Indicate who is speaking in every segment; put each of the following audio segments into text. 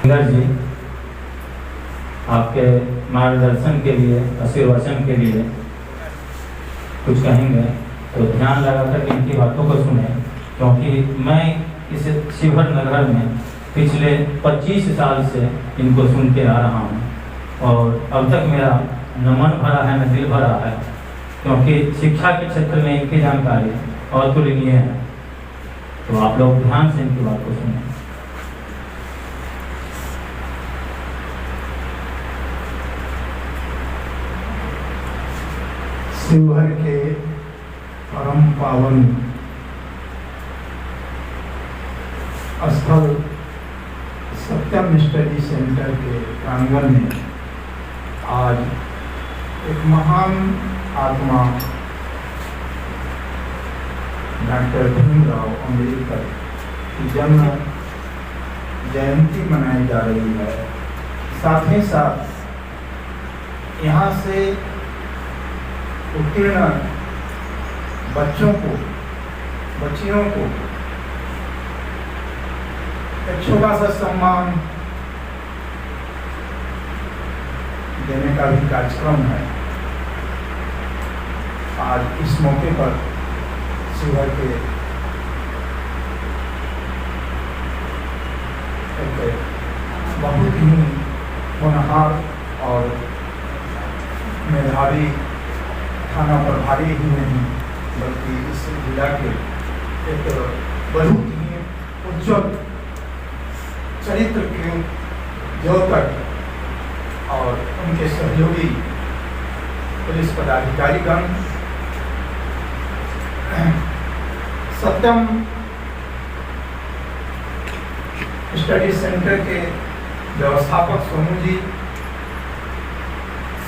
Speaker 1: Singer जी, आपके मार्गदर्शन के लिए, आशीर्वचन के लिए कुछ कहेंगे तो ध्यान लगाकर इनकी बातों को सुने, क्योंकि मैं इस शिवहर नगर में पिछले 25 साल से इनको सुनते आ रहा हूँ और अब तक मेरा न मन भरा है न दिल भरा है, क्योंकि शिक्षा के क्षेत्र में इनकी जानकारी अतुलनीय है। तो आप लोग ध्यान से इनकी बात को सुनें।
Speaker 2: शिवहर के परम पावन स्थल सत्यम स्टडी सेंटर के प्रांगण में आज एक महान आत्मा डॉक्टर भीमराव अम्बेडकर की जन्म जयंती मनाई जा रही है। साथ ही साथ यहाँ से उत्तीर्ण बच्चियों को एक छोटा सा सम्मान देने का भी कार्यक्रम है। आज इस मौके पर शिवहर के एक बहुत ही होनहार और मेधावी थाना प्रभारी ही नहीं बल्कि इस जिला के एक बहुत ही उज्जवल चरित्र के द्योतक और उनके सहयोगी पुलिस पदाधिकारीगण, सत्यम स्टडी सेंटर के व्यवस्थापक सोनू जी,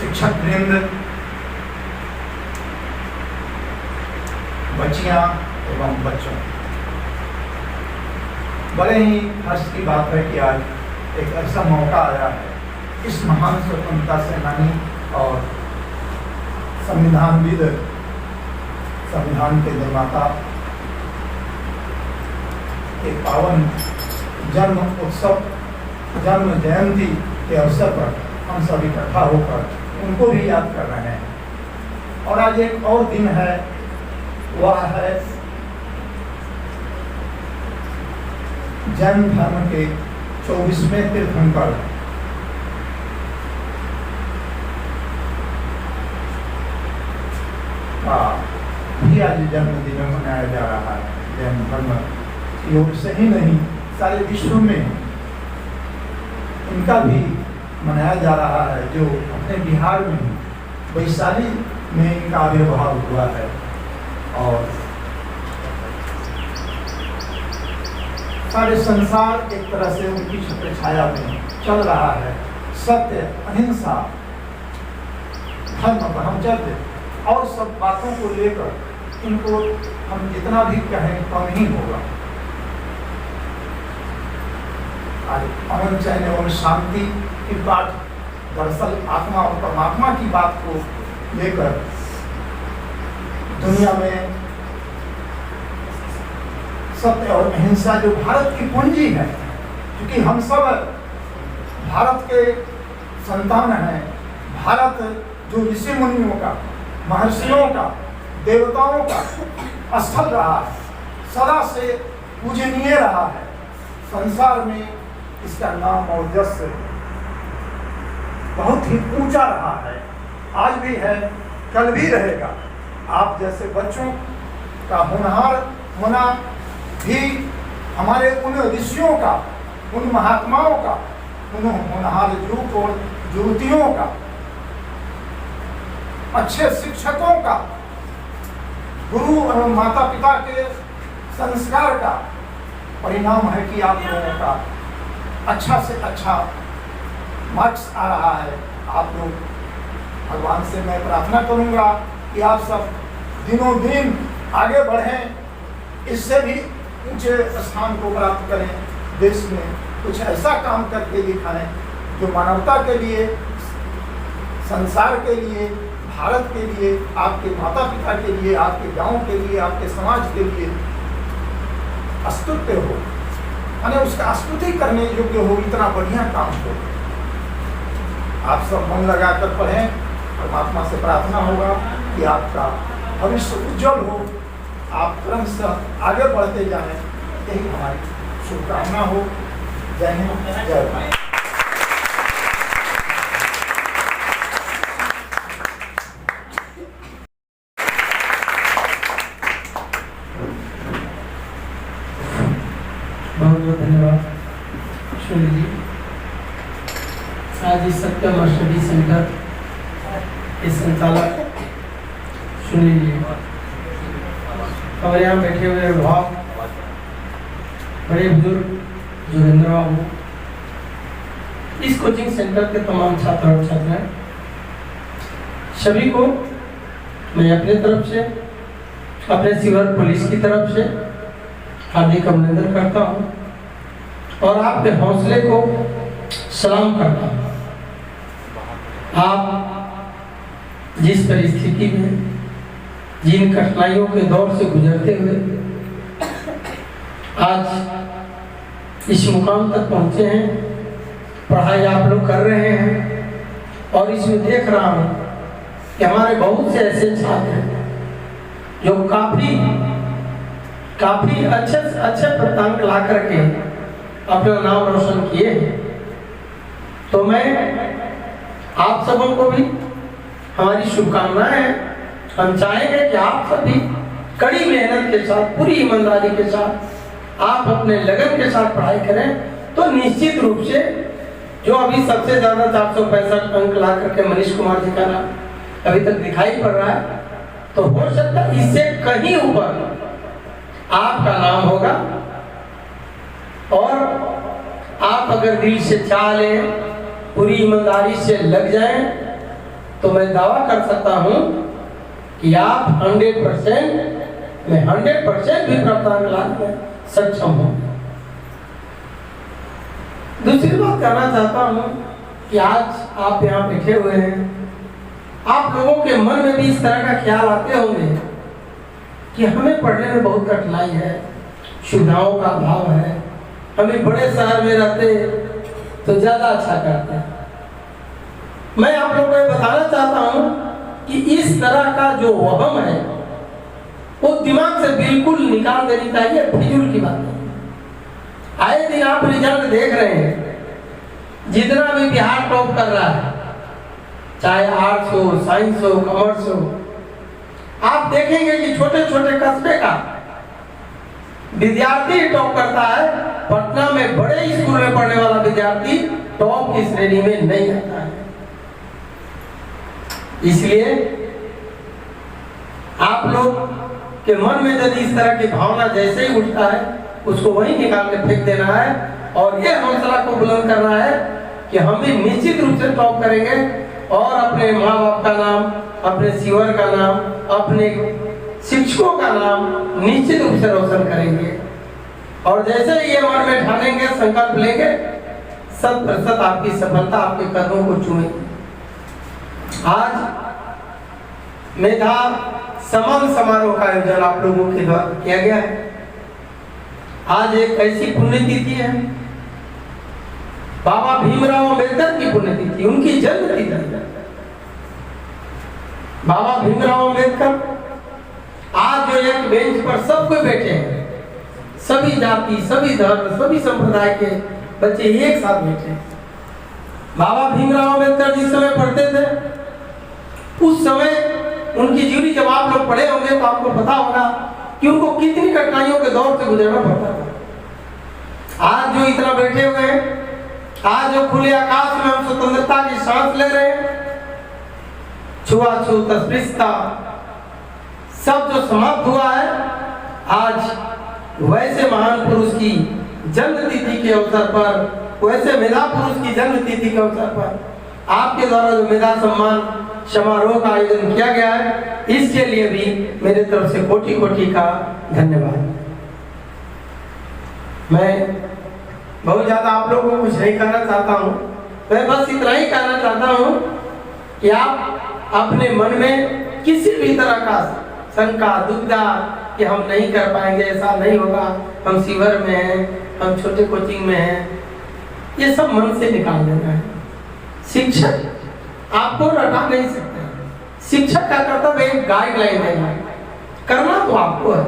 Speaker 2: शिक्षक वृंद, बच्चियां एवं बच्चों, बड़े ही हर्ष की बात है कि आज एक ऐसा मौका आया है इस महान स्वतंत्रता सेनानी और संविधानविद, संविधान के निर्माता के पावन जन्म उत्सव, जन्म जयंती के अवसर पर हम सब इकट्ठा होकर उनको भी याद कर रहे हैं। और आज एक और दिन है, वह है जैन धर्म के 24वें तीर्थंकर का भी आज जन्मदिन मनाया जा रहा है। जैन धर्म की ओर से ही नहीं, सारे विश्व में इनका भी मनाया जा रहा है, जो अपने बिहार में वैशाली में इनका आविर्भाव हुआ है। और सारे संसार एक तरह से उनकी छत्र छाया में चल रहा है। सत्य, अहिंसा, धर्म, ब्रह्मचर्य और सब बातों को लेकर इनको हम जितना भी कहें कम ही होगा। आज अमन, चैन एवं शांति की बात दरअसल आत्मा और परमात्मा की बात को लेकर दुनिया में सत्य और अहिंसा जो भारत की पूंजी है, क्योंकि हम सब भारत के संतान हैं। भारत जो ऋषि मुनियों का, महर्षियों का, देवताओं का स्थल रहा है, सदा से पूजनीय रहा है। संसार में इसका नाम और यश बहुत ही ऊंचा रहा है, आज भी है, कल भी रहेगा। आप जैसे बच्चों का होनहार होना भी हमारे उन ऋषियों का, उन महात्माओं का, उन होनहार युवक और युवतियों का, अच्छे शिक्षकों का, गुरु और माता पिता के संस्कार का परिणाम है कि आप लोगों का अच्छा से अच्छा मार्क्स आ रहा है। आप लोग, भगवान से मैं प्रार्थना करूंगा कि आप सब दिनों दिन आगे बढ़ें, इससे भी ऊंचे स्थान को प्राप्त करें, देश में कुछ ऐसा काम करके दिखाएं जो मानवता के लिए, संसार के लिए, भारत के लिए, आपके माता पिता के लिए, आपके गांव के लिए, आपके समाज के लिए अस्तुत्य हो माने उसका स्तुति करने योग्य हो, इतना बढ़िया काम हो। आप सब मन लगाकर पढ़ें, परमात्मा से प्रार्थना होगा कि आपका भविष्य उज्जवल हो, आप क्रमशः आगे बढ़ते जाएं, यही हमारी शुभकामना हो। जय हिंद, जय भारत।
Speaker 3: बहुत बहुत धन्यवाद शून्य जी। आज इस सत्यम स्टडी सेंटर के संचालक शून्य जी और यहाँ बैठे हुए भाव बड़े बुजुर्ग जोगेंद्र बाबू, इस कोचिंग सेंटर के तमाम छात्र और छात्राएं, सभी को मैं अपने तरफ से, अपने शिवर पुलिस की तरफ से हार्दिक अभिनंदन करता हूं और आपके हौसले को सलाम करता हूं। आप जिस परिस्थिति में, जिन कठिनाइयों के दौर से गुजरते हुए आज इस मुकाम तक पहुंचे हैं, पढ़ाई आप लोग कर रहे हैं और इसमें देख रहा हूं कि हमारे बहुत से ऐसे छात्र हैं जो काफी अच्छे प्राप्तांक ला करके अपना नाम रोशन किए हैं। तो मैं आप सबों को भी हमारी शुभकामनाएं हैं। हम चाहेंगे कि आप सभी कड़ी मेहनत के साथ, पूरी ईमानदारी के साथ, आप अपने लगन के साथ पढ़ाई करें तो निश्चित रूप से जो अभी सबसे ज्यादा 465 अंक ला करके मनीष कुमार जी का नाम अभी तक दिखाई पड़ रहा है, तो हो सकता है इससे कहीं ऊपर आपका नाम होगा। और आप अगर दिल से चाह लें, पूरी ईमानदारी से लग जाएं, तो मैं दावा कर सकता हूं कि आप 100% में 100% भी प्राप्तांक लाने में सक्षम हो। दूसरी बात कहना चाहता हूं कि आज आप यहाँ बैठे हुए हैं, आप लोगों के मन में भी इस तरह का ख्याल आते होंगे कि हमें पढ़ने में बहुत कठिनाई है, सुविधाओं का अभाव है, हमें बड़े शहर में रहते तो ज्यादा अच्छा करते हैं। मैं आप लोगों को बताना चाहता हूं कि इस तरह का जो वहम है वो दिमाग से बिल्कुल निकाल देनी चाहिए, फिजूल की बात है। आए दिन आप रिजल्ट देख रहे हैं, जितना भी बिहार टॉप कर रहा है, चाहे आर्ट्स हो, साइंस हो, कॉमर्स हो, आप देखेंगे कि छोटे छोटे कस्बे का विद्यार्थी टॉप करता है। पटना में बड़े स्कूल में पढ़ने वाला विद्यार्थी टॉप की श्रेणी में नहीं आता है। इसलिए आप लोग के मन में यदि इस तरह की भावना जैसे ही उठता है, उसको वहीं निकाल के फेंक देना है और ये हौसला को बुलंद करना है कि हम भी निश्चित रूप से टॉप करेंगे और अपने माँ बाप का नाम, अपने शिवर का नाम, अपने शिक्षकों का नाम निश्चित रूप से रोशन करेंगे। और जैसे ही ये मन में ठानेंगे, संकल्प लेंगे, 100% आपकी सफलता आपके कदमों को चूमेगी। आज मेधा सम्मान समारोह का आयोजन आप लोगों के द्वारा किया गया है। आज एक ऐसी पुण्यतिथि है, बाबा भीमराव अंबेडकर की पुण्यतिथि, उनकी जन्म तिथि है। बाबा भीमराव अंबेडकर आज जो एक बेंच पर सब कोई बैठे हैं, सभी जाति, सभी धर्म, सभी संप्रदाय के बच्चे एक साथ बैठे हैं। बाबा भीमराव अंबेडकर जिस समय पढ़ते थे, उस समय उनकी जीवनी जब आप लोग पढ़े होंगे तो आपको पता होगा कि उनको कितनी कठिनाइयों के दौर से गुजरना पड़ता था। आज जो इतना बैठे हुए हैं, आज जो खुले आकाश में हम स्वतंत्रता की सांस ले रहे हैं, छुआछूत, अस्पृश्यता सब जो समाप्त हुआ है, आज वैसे महान पुरुष की जन्म तिथि के अवसर पर, वैसे मेधा पुरुष की जन्म तिथि के अवसर पर आपके द्वारा जो मेधा सम्मान समारोह का आयोजन किया गया है, इसके लिए भी मेरे तरफ से कोटि कोटि का धन्यवाद। मैं बहुत ज्यादा आप लोगों को कुछ नहीं कहना चाहता हूँ, मैं बस इतना ही कहना चाहता हूँ कि आप अपने मन में किसी भी तरह का शंका, दुविधा कि हम नहीं कर पाएंगे, ऐसा नहीं होगा, हम शिविर में हैं, हम छोटे कोचिंग में हैं, ये सब मन से निकाल देना है। शिक्षक आपको रटा नहीं सकते। शिक्षक का कर्तव्य एक गाइडलाइन देना है, करना तो आपको है,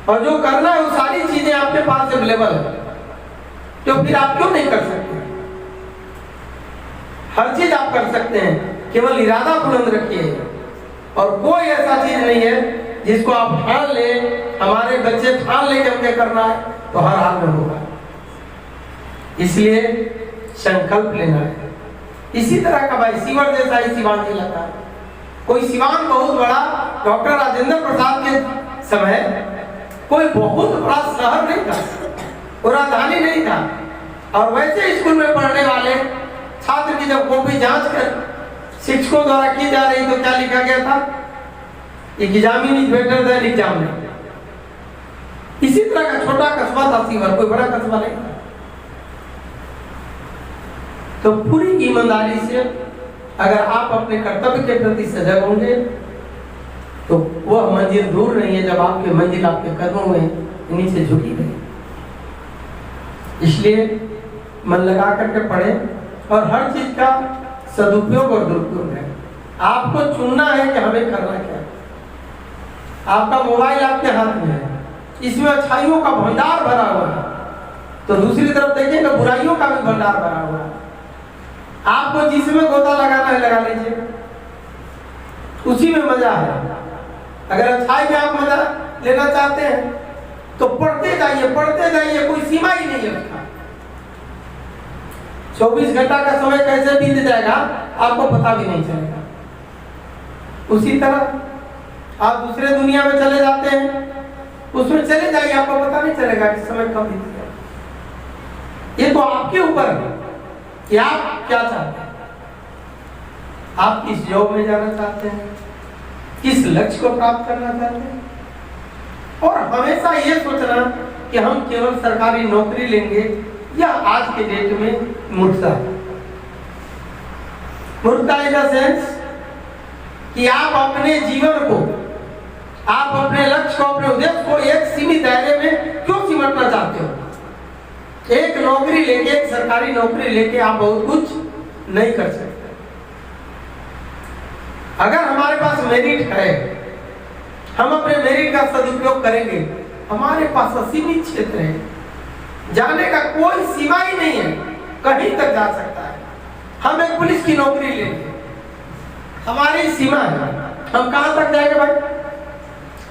Speaker 3: और जो करना है वो सारी चीजें आपके पास अवेलेबल है, तो फिर आप क्यों नहीं कर सकते? हर चीज आप कर सकते हैं, केवल इरादा बुलंद रखिए। और कोई ऐसा चीज नहीं है जिसको आप ठान ले, हमारे बच्चे ठान ले कि हमने करना है तो हर हाल में होगा। इसलिए संकल्प लेना है। इसी तरह का भाई शिविर जैसा ही सिवान जिला था। कोई सिवान बहुत बड़ा डॉक्टर राजेंद्र प्रसाद के समय कोई बहुत बड़ा शहर नहीं था, वो राजधानी नहीं था, और वैसे स्कूल में पढ़ने वाले छात्र की जब कॉपी जांच कर शिक्षकों द्वारा की जा रही तो क्या लिखा गया था? Examine is better than examiner. इसी तरह का छोटा कस्बा था शिविर, कोई बड़ा कस्बा नहीं था। तो पूरी ईमानदारी से अगर आप अपने कर्तव्य के प्रति सजग होंगे तो वह मंजिल दूर नहीं है जब आपकी मंजिल आपके कदमों में नीचे झुकी गई। इसलिए मन लगा करके पढ़े, और हर चीज का सदुपयोग और दुरुपयोग है। आपको चुनना है कि हमें करना क्या है। आपका मोबाइल आपके हाथ में है, इसमें अच्छाइयों का भंडार भरा हुआ है, तो दूसरी तरफ देखेंगे बुराइयों का भी भंडार भरा हुआ है। आपको जिसमें गोता लगाना है लगा लीजिए, उसी में मजा है। अगर अच्छाई में आप मजा लेना चाहते हैं तो पढ़ते जाइए, कोई सीमा ही नहीं है उसका। 24 घंटा का समय कैसे बीत जाएगा आपको पता भी नहीं चलेगा। उसी तरह आप दूसरे दुनिया में चले जाते हैं, उसमें चले जाइए, आपको पता नहीं चलेगा कि समय कब बीत गया। ये तो आपके ऊपर है कि आप क्या चाहते हैं। आप किस जॉब में जाना चाहते हैं, किस लक्ष्य को प्राप्त करना चाहते हैं, और हमेशा ये सोचना कि हम केवल सरकारी नौकरी लेंगे, या आज के डेट में मूर्खता इन द सेंस कि आप अपने जीवन को, आप अपने लक्ष्य को, अपने उद्देश्य को एक सीमित दायरे में क्यों सिमटना चाहते हो? एक नौकरी लेके, एक सरकारी नौकरी लेके आप बहुत कुछ नहीं कर सकते। अगर हमारे पास मेरिट है, हम अपने मेरिट का सदुपयोग करेंगे। हमारे पास असीमित क्षेत्र है, जाने का कोई सीमा ही नहीं है, कहीं तक जा सकता है। हम एक पुलिस की नौकरी लेंगे, हमारी सीमा है, हम कहां तक जाएंगे भाई?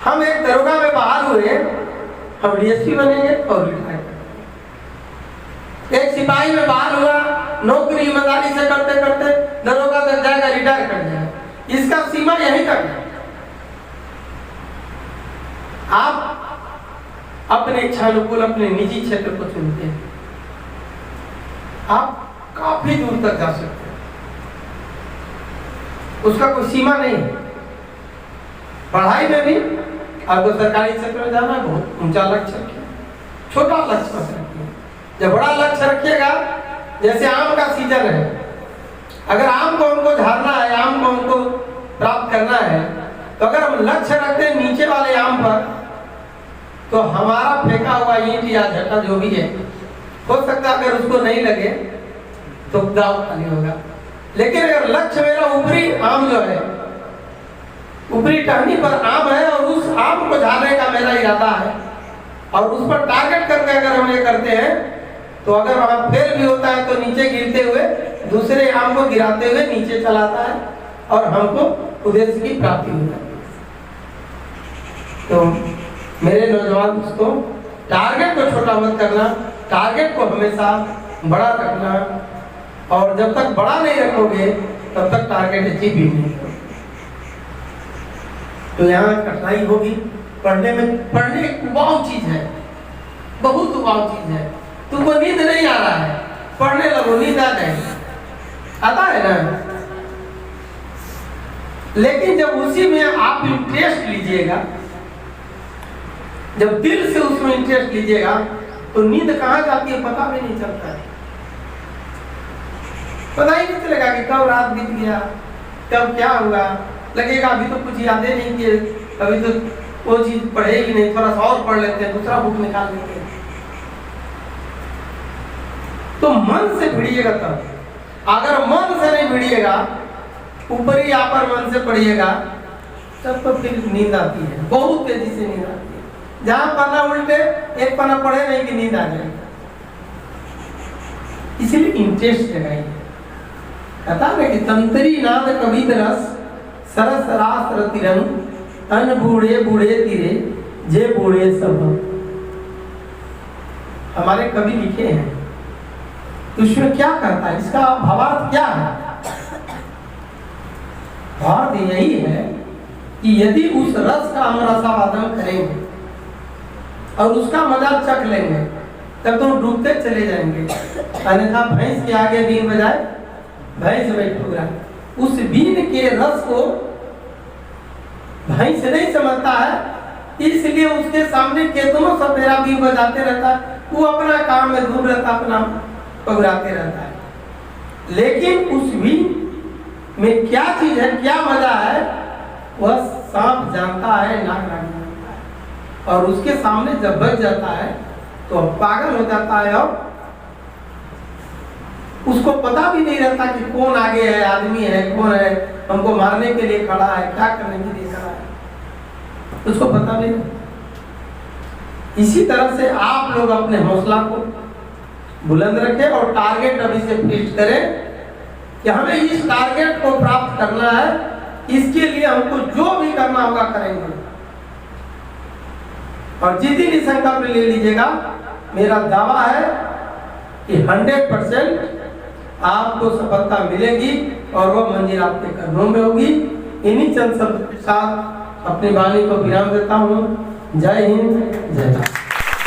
Speaker 3: हम एक दरोगा में बहाल हुए, हम डीएसपी बनेंगे और रिटायर करेंगे। एक सिपाही में बहाल हुआ, नौकरी ईमानदारी से करते करते दरोगा तक जाएगा, रिटायर कर जाएगा। इसका सीमा यही तक है। आप अपने इच्छानुकूल अपने निजी क्षेत्र को चुनते हैं, आप काफी दूर तक जा सकते हैं, उसका कोई सीमा नहीं है। पढ़ाई में भी आपको सरकारी क्षेत्र में जाना है, बहुत ऊंचा लक्ष्य रखिए, छोटा लक्ष्य मत रखिए। जब बड़ा लक्ष्य रखिएगा, जैसे आम का सीजन है, अगर आम को हमको झाड़ना है, आम को हमको प्राप्त करना है, तो अगर हम लक्ष्य रखते हैं नीचे वाले आम पर, तो हमारा फेंका हुआ ईंट या झट्टा जो भी है, हो सकता है अगर उसको नहीं लगे तो दाव खाली होगा। लेकिन अगर लक्ष्य मेरा ऊपरी आम जो है, ऊपरी टहनी पर आम है, और उस आम को झाड़ने का मेरा इरादा है, और उस पर टारगेट करके अगर हम ये करते हैं, तो अगर वहां फेल भी होता है तो नीचे गिरते हुए दूसरे आम को गिराते हुए नीचे चलाता है, और हमको उद्देश्य की प्राप्ति होता है। तो मेरे नौजवान दोस्तों, टारगेट को छोटा मत करना, टारगेट को हमेशा बड़ा रखना, और जब तक बड़ा नहीं रखोगे तब तक टारगेट अचीव भी नहीं करोगे। तो यहाँ कठिनाई होगी पढ़ने में। पढ़ने एक वाव चीज है, बहुत वाव चीज है। तुमको नींद नहीं आ रहा है, पढ़ने लगो, नींद आ जाएगी, आता है ना। लेकिन जब उसी में आप इंटरेस्ट लीजिएगा, जब दिल से उसमें इंटरेस्ट लीजिएगा, तो नींद कहाँ जाती है पता भी नहीं चलता है। पता ही नहीं चलेगा कि कब रात बीत गया, कब क्या हुआ। लगेगा अभी तो कुछ यादें नहीं किए, अभी तो वो चीज पढ़ेगी नहीं, थोड़ा सा और पढ़ लेते हैं, दूसरा बुक निकाल लेते हैं। तो मन से भिड़िएगा तब। अगर मन से नहीं भिड़िएगा, ऊपरी आपर मन से पढ़िएगा, तब तो फिर नींद आती है, बहुत तेजी से नींद आती है। जहां पन्ना उल्टे एक पन्ना पढ़े नहीं कि नींद आ जाए, इसलिए इंटरेस्ट लगाइए। कहता है कि तंत्री नाद कवित रस सरस रास रतिरंग अन बूढ़े बूढ़े तीरे जे बूढ़े सब। हमारे कवि लिखे हैं, तो इसमें क्या करता है, इसका भावार्थ क्या है? भावार्थ यही है कि यदि उस रस का हम रसावादन करेंगे और उसका मजा चख लेंगे, तब तो डूबते चले जाएंगे। अन्यथा भैंस के आगे बीन बजाए भैंस बैठोगा। उस बीन के रस को भैंस नहीं समझता है, इसलिए उसके सामने केतनों सपेरा बीन बजाते रहता है, वो अपना काम में धूम रहता, अपना पगुराते रहता है। लेकिन उस बीन में क्या चीज है, क्या मजा है, वह सांप जानता है, नाग रानी जानता है। और उसके सामने जब बच जाता है तो पागल हो जाता है और उसको पता भी नहीं रहता कि कौन आगे है, आदमी है, कौन है, हमको मारने के लिए खड़ा है, क्या करने के लिए खड़ा है, उसको पता भी नहीं। इसी तरह से आप लोग अपने हौसला को बुलंद रखें और टारगेट अभी से फिक्स करें कि हमें इस टारगेट को प्राप्त करना है, इसके लिए हमको जो भी करना होगा करेंगे। और जिस दिन इस संकल्प ले लीजिएगा, मेरा दावा है कि 100% आपको सफलता मिलेगी और वह मंजिल आपके कदमों में होगी। इन्हीं चंद शब्द के साथ अपनी वाणी को विराम देता हूँ। जय हिंद, जय भारत।